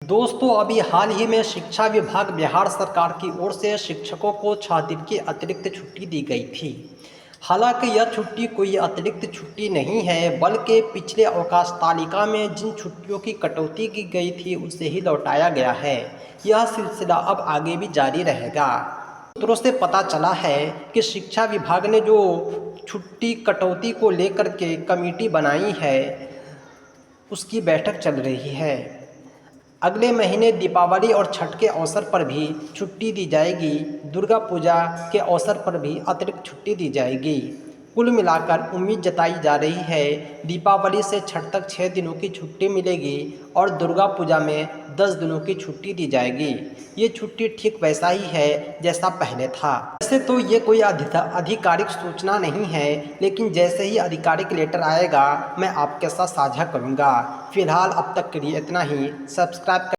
दोस्तों, अभी हाल ही में शिक्षा विभाग बिहार सरकार की ओर से शिक्षकों को 6 दिन की अतिरिक्त छुट्टी दी गई थी। हालांकि यह छुट्टी कोई अतिरिक्त छुट्टी नहीं है, बल्कि पिछले अवकाश तालिका में जिन छुट्टियों की कटौती की गई थी उसे ही लौटाया गया है। यह सिलसिला अब आगे भी जारी रहेगा। सूत्रों से पता चला है कि शिक्षा विभाग ने जो छुट्टी कटौती को लेकर के कमेटी बनाई है, उसकी बैठक चल रही है। अगले महीने दीपावली और छठ के अवसर पर भी छुट्टी दी जाएगी। दुर्गा पूजा के अवसर पर भी अतिरिक्त छुट्टी दी जाएगी। कुल मिलाकर उम्मीद जताई जा रही है दीपावली से छठ तक 6 दिनों की छुट्टी मिलेगी और दुर्गा पूजा में 10 दिनों की छुट्टी दी जाएगी। ये छुट्टी ठीक वैसा ही है जैसा पहले था। वैसे तो ये कोई आधिकारिक सूचना नहीं है, लेकिन जैसे ही आधिकारिक लेटर आएगा मैं आपके साथ साझा करूँगा। फिलहाल अब तक के लिए इतना ही। सब्सक्राइब